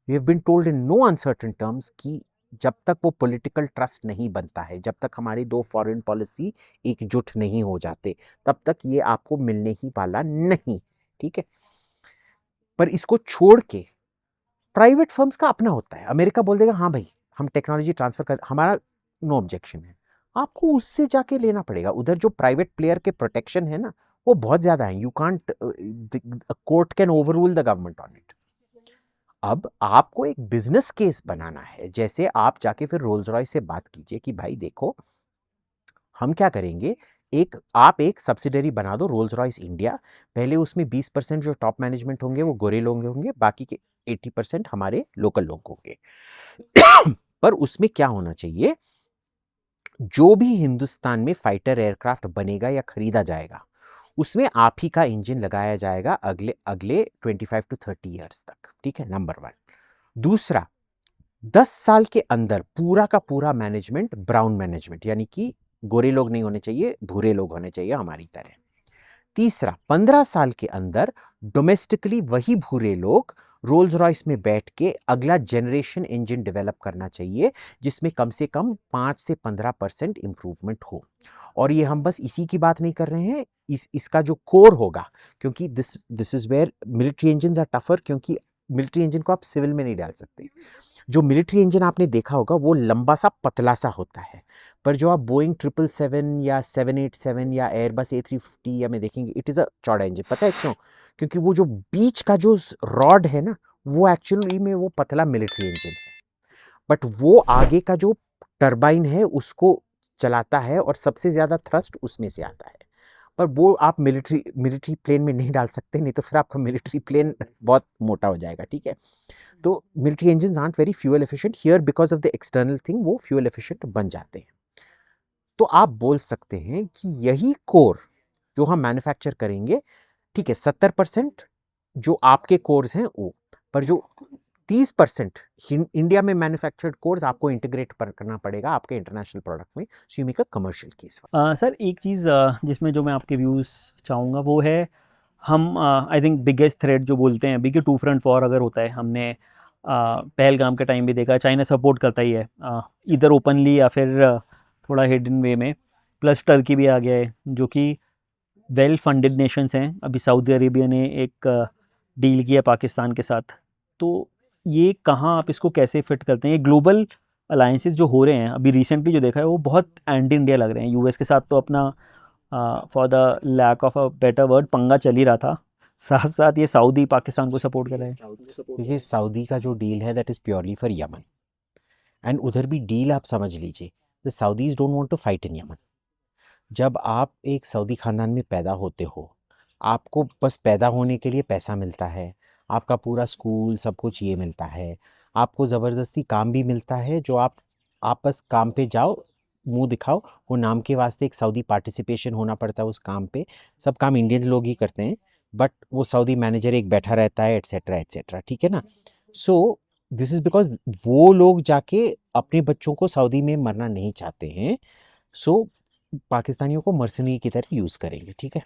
We have been told in no uncertain terms कि जब तक वो पॉलिटिकल ट्रस्ट नहीं बनता है, जब तक हमारी दो फॉरेन पॉलिसी एकजुट नहीं हो जाते, तब तक ये आपको मिलने ही वाला नहीं, ठीक है। पर इसको छोड़ के प्राइवेट फर्म्स का अपना होता है, अमेरिका बोल देगा हाँ भाई हम टेक्नोलॉजी ट्रांसफर कर, हमारा नो ऑब्जेक्शन है, आपको उससे जाके लेना पड़ेगा। उधर जो प्राइवेट प्लेयर के प्रोटेक्शन है ना वो बहुत ज्यादा है, you can't, court can overrule the government on it. अब आपको एक बिजनेस केस बनाना है, जैसे आप जाके फिर रोल्स रॉयस से बात कीजिए कि भाई देखो हम क्या करेंगे, आप एक सब्सिडरी बना दो रोल्स रॉयस इंडिया, पहले उसमें 20% जो टॉप मैनेजमेंट होंगे वो गोरे लोग होंगे, बाकी के 80% हमारे लोकल लोग होंगे। पर उसमें क्या होना चाहिए, जो भी हिंदुस्तान में फाइटर एयरक्राफ्ट बनेगा या खरीदा जाएगा उसमें आप ही का इंजन लगाया जाएगा अगले अगले 25 टू 30 ईयर्स तक, ठीक है, नंबर वन। दूसरा, 10 साल के अंदर पूरा का पूरा मैनेजमेंट ब्राउन मैनेजमेंट, यानी कि गोरे लोग नहीं होने चाहिए, भूरे लोग होने चाहिए हमारी तरह। तीसरा, 15 साल के अंदर डोमेस्टिकली वही भूरे लोग रोल्स रॉयस में बैठ के अगला जनरेशन इंजन डेवलप करना चाहिए, जिसमें कम से कम 5 से 15% इंप्रूवमेंट हो। और ये हम बस इसी की बात नहीं कर रहे हैं, इसका जो कोर होगा, क्योंकि this is where military engine are tougher, क्योंकि मिलिट्री इंजन को आप सिविल में नहीं डाल सकते। जो मिलिट्री इंजन आपने देखा होगा वो लंबा सा पतला सा होता है, पर जो आप बोइंग 777 या 787 या एयरबस A350 या में देखेंगे, इट इज़ अ चौड़ा इंजन। पता है क्यों? क्योंकि वो जो बीच का जो रॉड है ना, वो एक्चुअली में वो पतला मिलिट्री इंजन है, बट वो आगे का जो टरबाइन है उसको चलाता है और सबसे ज़्यादा थ्रस्ट उसमें से आता है। पर वो आप मिलिट्री मिलिट्री प्लेन में नहीं डाल सकते, नहीं तो फिर आपका मिलिट्री प्लेन बहुत मोटा हो जाएगा, ठीक है। तो military engine art very fuel efficient here because of the external thing, वो फ्यूल एफिशिएंट बन जाते हैं। तो आप बोल सकते हैं कि यही कोर जो हम मैन्युफैक्चर करेंगे, ठीक है, 70% जो आपके कोर्स हैं वो, पर जो 30% इंडिया में मैन्युफैक्चर्ड कोर्स आपको इंटीग्रेट करना पड़ेगा आपके इंटरनेशनल प्रोडक्ट में, so you make a commercial case. Sir एक चीज़ जिसमें जो मैं आपके व्यूज़ चाहूँगा वो है, हम आई थिंक बिगेस्ट थ्रेट जो बोलते हैं अभी कि टू फ्रंट वॉर अगर होता है, हमने पहलगाम के टाइम भी देखा, चाइना सपोर्ट करता ही है इधर ओपनली या फिर थोड़ा हिडन वे में, प्लस टर्की भी आ गया है जो कि वेल फंडेड नेशंस हैं। अभी सऊदी अरेबिया ने एक डील किया पाकिस्तान के साथ, तो ये कहाँ आप इसको कैसे फिट करते हैं, ये ग्लोबल अलायंसेस जो हो रहे हैं अभी रिसेंटली जो देखा है वो बहुत एंटी इंडिया लग रहे हैं। यूएस के साथ तो अपना for the lack of a better word पंगा चल ही रहा था, साथ साथ ये सऊदी पाकिस्तान को सपोर्ट कर रहे हैं। देखिए सऊदी का जो डील है that is purely for Yemen, and उधर भी डील आप समझ लीजिए, the Saudis don't want to fight in Yemen. जब आप एक सऊदी खानदान में पैदा होते हो, आपको बस पैदा होने के लिए पैसा मिलता है, आपका पूरा स्कूल सब कुछ ये मिलता है, आपको ज़बरदस्ती काम भी मिलता है, जो आप बस काम पे जाओ, मुंह दिखाओ, वो नाम के वास्ते एक सऊदी पार्टिसिपेशन होना पड़ता है उस काम पे। सब काम इंडियन लोग ही करते हैं, बट वो सऊदी मैनेजर एक बैठा रहता है, एट्सेट्रा एट्सेट्रा, ठीक है ना। सो दिस इज़ बिकॉज वो लोग जाके अपने बच्चों को सऊदी में मरना नहीं चाहते हैं, सो पाकिस्तानियों को मर्सनरी की तरह यूज़ करेंगे, ठीक है।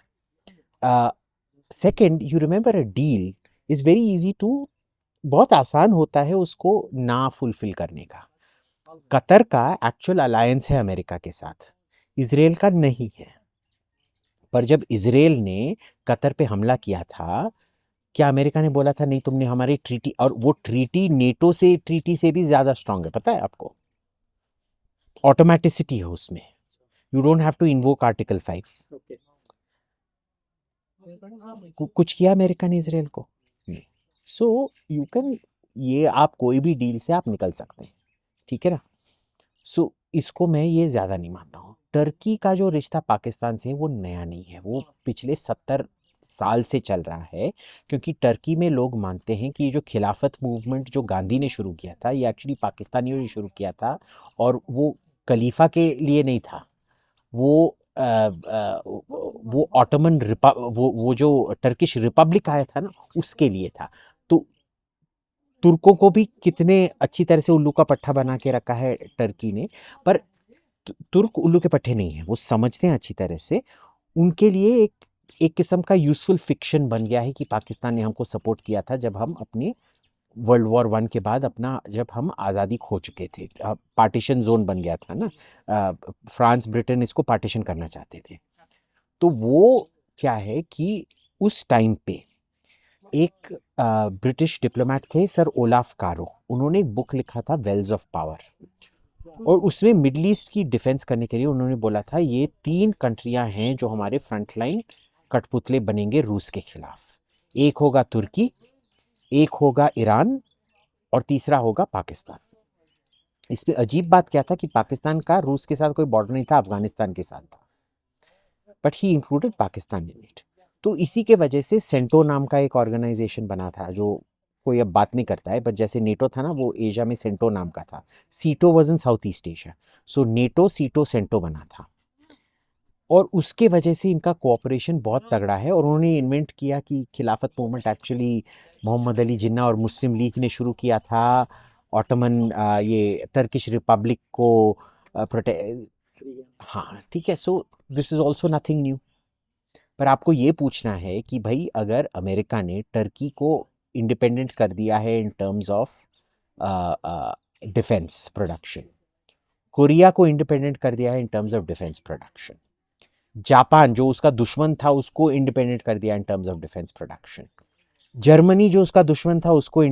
Second, you remember a deal is very easy to, बहुत आसान होता है उसको ना फुलफिल करने का। कतर का एक्चुअल अलायंस है अमेरिका के साथ, इसराइल का नहीं है। पर जब इसराइल ने कतर पे हमला किया था, क्या अमेरिका ने बोला था नहीं तुमने हमारी ट्रीटी, और वो ट्रीटी नेटो से ट्रीटी से भी ज़्यादा स्ट्रांग है, पता है आपको, ऑटोमेटिसिटी है उसमें, you don't have to invoke article 5। कुछ किया अमेरिका ने इसराइल को नहीं। सो यू कैन, ये आप कोई भी डील से आप निकल सकते हैं, ठीक है ना। सो इसको मैं ये ज़्यादा नहीं मानता हूँ। टर्की का जो रिश्ता पाकिस्तान से है वो नया नहीं है, वो पिछले 70 साल से चल रहा है, क्योंकि टर्की में लोग मानते हैं कि ये जो खिलाफत मूवमेंट जो गांधी ने शुरू किया था, ये एक्चुअली पाकिस्तानियों ने शुरू किया था, और वो खलीफा के लिए नहीं था, वो वो ऑटोमन वो जो टर्किश रिपब्लिक आया था ना, उसके लिए था। तो तुर्कों को भी कितने अच्छी तरह से उल्लू का पट्टा बना के रखा है टर्की ने, पर तुर्क उल्लू के पट्टे नहीं है, वो समझते हैं अच्छी तरह से। उनके लिए एक किस्म का यूजफुल फिक्शन बन गया है कि पाकिस्तान ने हमको सपोर्ट किया था जब हम अपने वर्ल्ड वॉर वन के बाद जब हम आज़ादी खो चुके थे, पार्टीशन जोन बन गया था ना, फ्रांस ब्रिटेन इसको पार्टीशन करना चाहते थे। तो वो क्या है कि उस टाइम पे एक ब्रिटिश डिप्लोमेट थे सर ओलाफ कारो, उन्होंने एक बुक लिखा था वेल्स ऑफ पावर, और उसमें मिडल ईस्ट की डिफेंस करने के लिए उन्होंने बोला था ये 3 कंट्रियां हैं जो हमारे फ्रंट लाइन कठपुतले बनेंगे रूस के खिलाफ। एक होगा तुर्की, एक होगा ईरान, और तीसरा होगा पाकिस्तान। इसमें अजीब बात क्या था कि पाकिस्तान का रूस के साथ कोई बॉर्डर नहीं था, अफगानिस्तान के साथ था, but he included Pakistan in it. तो इसी के वजह से सेंटो नाम का एक ऑर्गेनाइजेशन बना था, जो कोई अब बात नहीं करता है, बट जैसे नेटो था ना, वो एशिया में सेंटो नाम का था। सीटो was in south east Asia, so NATO सीटो सेंटो बना था, और उसके वजह से इनका कोऑपरेशन बहुत तगड़ा है। और उन्होंने इन्वेंट किया कि खिलाफत मूवमेंट एक्चुअली मोहम्मद अली जिन्ना और मुस्लिम लीग ने शुरू किया था, ऑटोमन ये टर्किश रिपब्लिक को हाँ ठीक है, so this is also nothing new. पर आपको ये पूछना है कि भाई अगर अमेरिका ने टर्की को इंडिपेंडेंट कर दिया है in terms of defence production, Korea को इंडिपेंडेंट कर दिया है in terms of defence production, Japan जो उसका दुश्मन था उसको इंडिपेंडेंट कर दिया in terms of defence production, Germany जो उसका दुश्मन था उसको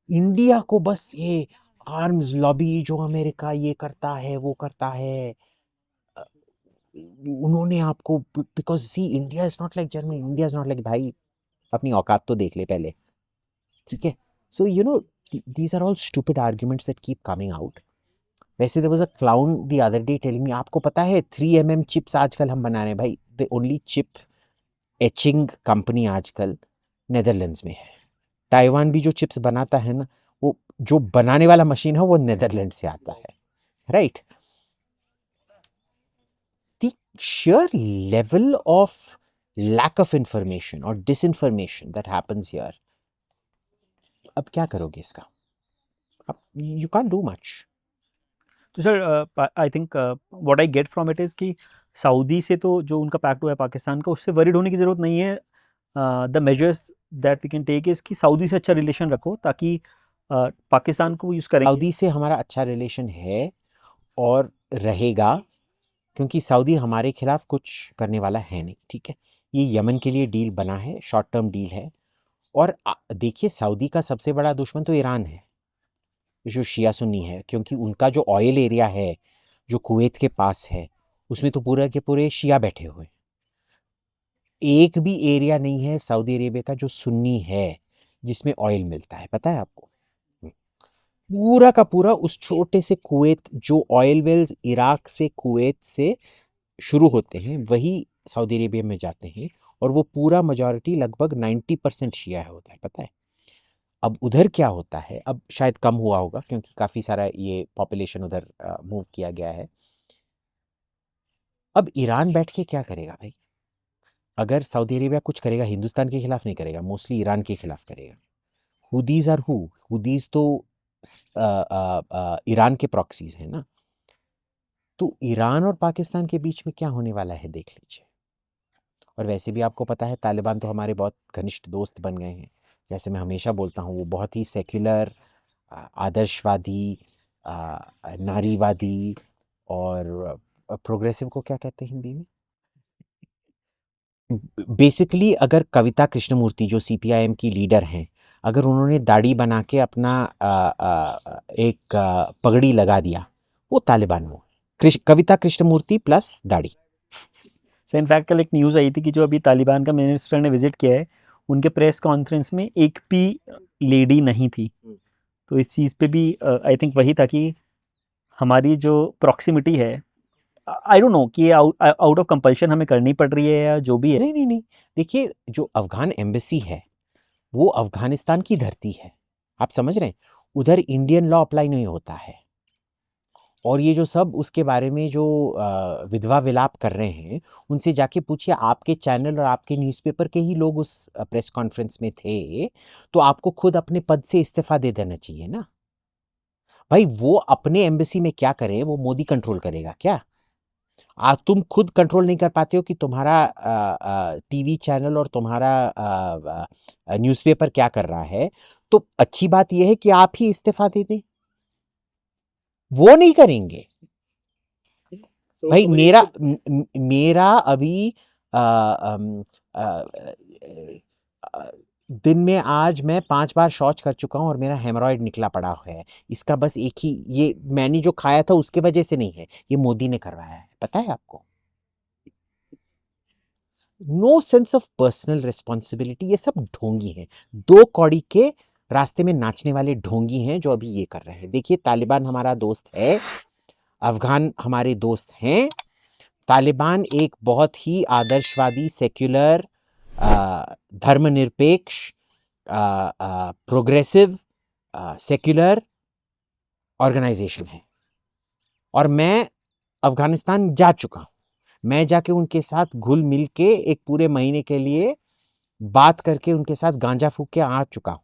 इंडिया को बस ये आर्म्स लॉबी जो अमेरिका ये करता है वो करता है, उन्होंने आपको, because see India is not like Germany, India is not like, भाई अपनी औकात तो देख ले पहले, ठीक है। So you know these are all stupid arguments that keep coming out. वैसे there was a clown the other day telling me, आपको पता है 3mm चिप्स आजकल हम बना रहे हैं भाई, the only chip etching company आजकल नेदरलैंड्स में है। ताइवान भी जो चिप्स बनाता है ना, वो जो बनाने वाला मशीन है वो नेदरलैंड से आता है, right. The sheer level of lack of information or disinformation that happens here, अब क्या करोगे इसका? अब you can't do much. तो sir I think what I get from it is कि सऊदी से तो जो उनका पैक्ट हुआ है पाकिस्तान का, उससे वरीड होने की ज़रूरत नहीं है। The measures that we can take is कि सऊदी से अच्छा रिलेशन रखो, ताकि पाकिस्तान को यूज़ करेंगे। सऊदी से हमारा अच्छा रिलेशन है और रहेगा, क्योंकि सऊदी हमारे खिलाफ कुछ करने वाला है नहीं, ठीक है। ये यमन के लिए डील बना है, शॉर्ट टर्म डील है। और देखिए सऊदी का सबसे बड़ा दुश्मन तो ईरान है, जो शिया सुन्नी है, क्योंकि उनका जो ऑयल एरिया है जो कुवैत के पास है, उसमें तो पूरा के पूरे शिया बैठे हुए। एक भी एरिया नहीं है सऊदी अरेबिया का जो सुन्नी है जिसमें ऑयल मिलता है, पता है आपको? पूरा का पूरा उस छोटे से कुवैत, जो ऑयल वेल्स इराक से कुवैत से शुरू होते हैं वही सऊदी अरेबिया में जाते हैं, और वो पूरा मेजॉरिटी लगभग 90% शिया है होता है, पता है। अब उधर क्या होता है, अब शायद कम हुआ होगा क्योंकि काफ़ी सारा ये पॉपुलेशन उधर मूव किया गया है। अब ईरान बैठ के क्या करेगा भाई? अगर सऊदी अरेबिया कुछ करेगा, हिंदुस्तान के खिलाफ नहीं करेगा, मोस्टली ईरान के खिलाफ करेगा। हुदीज आर हु? हुदीज तो ईरान के प्रॉक्सीज हैं ना। तो ईरान और पाकिस्तान के बीच में क्या होने वाला है देख लीजिए। और वैसे भी आपको पता है तालिबान तो हमारे बहुत घनिष्ठ दोस्त बन गए हैं। जैसे मैं हमेशा बोलता हूँ, वो बहुत ही सेक्युलर, आदर्शवादी, नारीवादी और प्रोग्रेसिव को क्या कहते हैं हिंदी में? बेसिकली अगर कविता कृष्णमूर्ति जो सीपीआईएम की लीडर हैं, अगर उन्होंने दाढ़ी बना के अपना एक पगड़ी लगा दिया, वो तालिबान वो कविता कृष्णमूर्ति प्लस दाढ़ी। सो इनफैक्ट कल एक न्यूज़ आई थी कि जो अभी तालिबान का मिनिस्टर ने विजिट किया है, उनके प्रेस कॉन्फ्रेंस में एक भी लेडी नहीं थी। तो इस चीज़ पे भी आई थिंक वही था कि हमारी जो प्रॉक्सिमिटी है, आई डोंट नो कि ये आउट ऑफ कंपल्शन हमें करनी पड़ रही है या जो भी है। नहीं, देखिए जो अफ़गान एम्बेसी है, वो अफ़गानिस्तान की धरती है, आप समझ रहे हैं? उधर इंडियन लॉ अप्लाई नहीं होता है। और ये जो सब उसके बारे में जो विधवा विलाप कर रहे हैं, उनसे जाके पूछिए, आपके चैनल और आपके न्यूज़पेपर के ही लोग उस प्रेस कॉन्फ्रेंस में थे, तो आपको खुद अपने पद से इस्तीफ़ा दे देना चाहिए ना। भाई वो अपने एम्बेसी में क्या करे, वो मोदी कंट्रोल करेगा क्या? तुम खुद कंट्रोल नहीं कर पाते हो कि तुम्हारा टीवी चैनल और तुम्हारा न्यूज़पेपर क्या कर रहा है, तो अच्छी बात ये है कि आप ही इस्तीफ़ा दे दें। वो नहीं करेंगे। भाई मेरा अभी दिन में आज मैं 5 बार शौच कर चुका हूँ और मेरा हेमरॉइड निकला पड़ा है। इसका बस एक ही, ये मैंने जो खाया था उसके वजह से नहीं है, ये मोदी ने करवाया है, पता है आपको? No sense of personal responsibility, ये सब ढोंगी हैं, 2 कौड़ी के रास्ते में नाचने वाले ढोंगी हैं जो अभी ये कर रहे हैं। देखिए तालिबान हमारा दोस्त है, अफ़गान हमारे दोस्त हैं। तालिबान एक बहुत ही आदर्शवादी, सेक्युलर, धर्मनिरपेक्ष, प्रोग्रेसिव, सेक्युलर ऑर्गेनाइजेशन है। और मैं अफ़गानिस्तान जा चुका हूँ। मैं जाके उनके साथ घुल मिल के एक पूरे महीने के लिए बात करके उनके साथ गांजा फूक के आ चुका हूँ।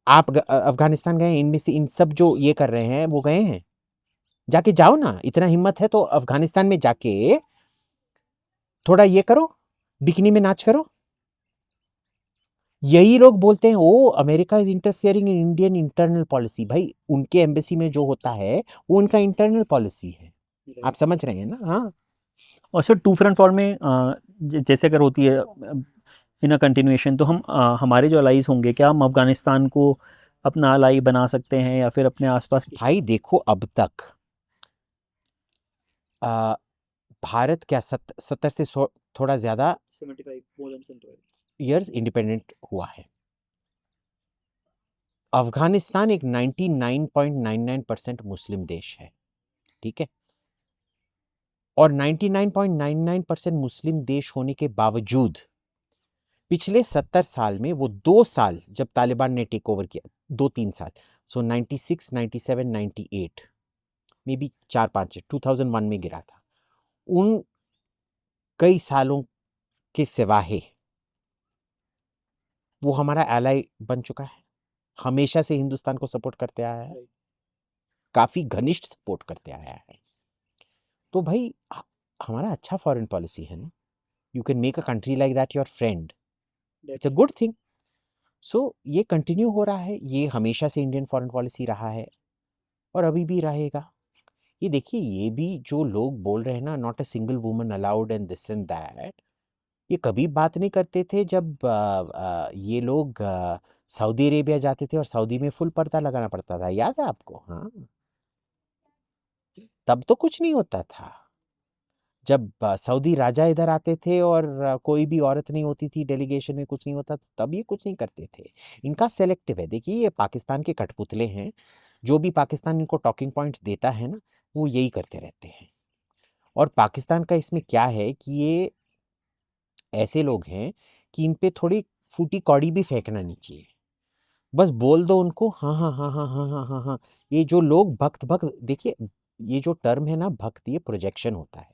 आप अफ़गानिस्तान गए? इनमें से इन सब जो ये कर रहे हैं वो गए हैं? जाके जाओ ना, इतना हिम्मत है तो अफ़गानिस्तान में जाके थोड़ा ये करो, बिकनी में नाच करो। यही लोग बोलते हैं oh America is interfering in Indian internal policy. भाई उनके एम्बेसी में जो होता है वो उनका इंटरनल पॉलिसी है, आप समझ रहे हैं ना? हाँ। और सर टू फ्रंट वॉर में जैसे अगर होती है इन अ कंटिन्यूएशन, तो हम हमारे जो अलाइज होंगे, क्या हम अफ़गानिस्तान को अपना अलाई बना सकते हैं या फिर अपने आसपास भाई देखो अब तक आ, भारत क्या 70 से थोड़ा ज्यादा 75 ईयर्स इंडिपेंडेंट हुआ है। अफगानिस्तान एक 99.99% मुस्लिम देश है, ठीक है? और 99.99% मुस्लिम देश होने के बावजूद पिछले 70 साल में वो 2 साल जब तालिबान ने टेक ओवर किया, 2-3 साल, सो 96, 97, 98, मे बी 4-5, 2001 में गिरा था। उन कई सालों के सिवाय वो हमारा एलाई बन चुका है, हमेशा से हिंदुस्तान को सपोर्ट करते आया है, काफी घनिष्ठ सपोर्ट करते आया है। तो भाई हमारा अच्छा फॉरेन पॉलिसी है ना, you can make a country like that your friend, it's a good thing. So ये कंटिन्यू हो रहा है, ये हमेशा से इंडियन फॉरेन पॉलिसी रहा है और अभी भी रहेगा। ये देखिए, ये भी जो लोग बोल रहे हैं ना, not a single woman allowed and this and that, ये कभी बात नहीं करते थे जब ये लोग सऊदी अरेबिया जाते थे और सऊदी में फुल पर्दा लगाना पड़ता था, याद है आपको? हाँ, तब तो कुछ नहीं होता था। जब सऊदी राजा इधर आते थे और कोई भी औरत नहीं होती थी डेलीगेशन में, कुछ नहीं होता, तब ये कुछ नहीं करते थे। इनका सेलेक्टिव है। देखिए ये पाकिस्तान के कठपुतले हैं, जो भी पाकिस्तान इनको टॉकिंग पॉइंट्स देता है ना, वो यही करते रहते हैं। और पाकिस्तान का इसमें क्या है कि ये ऐसे लोग हैं कि इन पे थोड़ी फूटी कौड़ी भी फेंकना नहीं चाहिए, बस बोल दो उनको हाँ हाँ हाँ हाँ हाँ हाँ हाँ हाँ। ये जो लोग भक्त भक्त, देखिए ये जो टर्म है ना भक्त, ये प्रोजेक्शन होता है।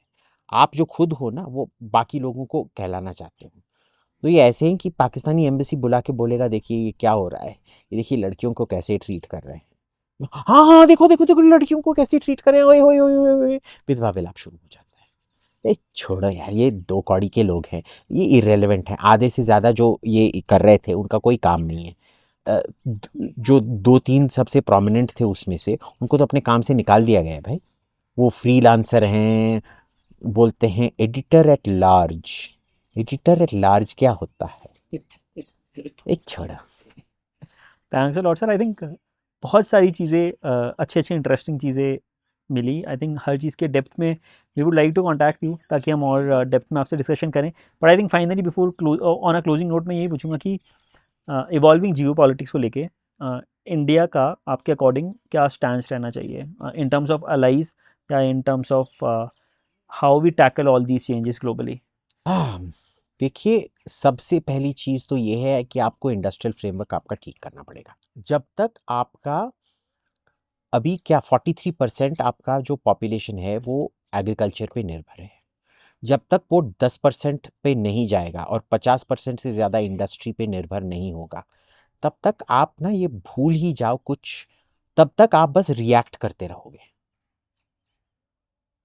आप जो खुद हो ना वो बाकी लोगों को कहलाना चाहते हो। तो ये ऐसे हैं कि पाकिस्तानी एम्बेसी बुला के बोलेगा देखिए ये क्या हो रहा है, ये देखिए लड़कियों को कैसे ट्रीट कर रहे हैं, हाँ हाँ देखो देखो देखो लड़कियों को कैसे ट्रीट कर रहे हैं, ओए ओए ओए ओए ओए, विधवा विलाप शुरू हो जाता है। छोड़ो यार, ये 2 कौड़ी के लोग हैं, ये इररेलेवेंट हैं। आधे से ज़्यादा जो ये कर रहे थे उनका कोई काम नहीं है। जो 2-3 सबसे प्रोमिनेंट थे उसमें से उनको तो अपने काम से निकाल दिया गया है भाई। वो फ्रीलांसर हैं, बोलते हैं editor at large. Editor at large क्या होता है? छोड़ा। Thanks a lot sir. I think बहुत सारी चीज़ें अच्छी अच्छी इंटरेस्टिंग चीज़ें मिली। आई थिंक हर चीज़ के डेप्थ में we would like to contact you ताकि हम और डेप्थ में आपसे डिस्कशन करें। But I think finally before on a closing note मैं यही पूछूंगा कि इवॉल्विंग जियो पॉलिटिक्स को लेके इंडिया का आपके अकॉर्डिंग क्या स्टैंड रहना चाहिए इन टर्म्स ऑफ अलाइज या in terms of how we tackle all these changes globally? देखिए, सबसे पहली चीज़ तो ये है कि आपको इंडस्ट्रियल फ्रेमवर्क आपका ठीक करना पड़ेगा। जब तक आपका अभी क्या 43% आपका जो पॉपुलेशन है वो एग्रीकल्चर पे निर्भर है। जब तक वो 10% पे नहीं जाएगा और 50% से ज़्यादा इंडस्ट्री पे निर्भर नहीं होगा, तब तक आप ना ये भूल ही जाओ कुछ, तब तक आप बस रिएक्ट करते रहोगे।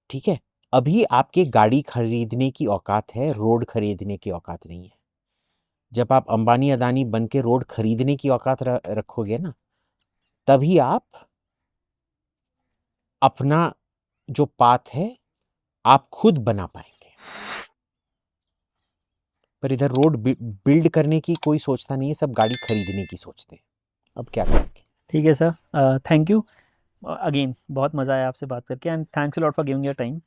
ठीक है? अभी आपके गाड़ी खरीदने की औकात है, रोड खरीदने की औकात नहीं है। जब आप अंबानी अदानी बन के रोड खरीदने की औकात रखोगे ना, तभी आप अपना जो पाथ है आप खुद बना पाएंगे। पर इधर रोड बिल्ड करने की कोई सोचता नहीं है, सब गाड़ी खरीदने की सोचते हैं। अब क्या करेंगे? ठीक है सर, थैंक यू अगेन, बहुत मज़ा आया आपसे बात करके, and thanks a lot for giving your time.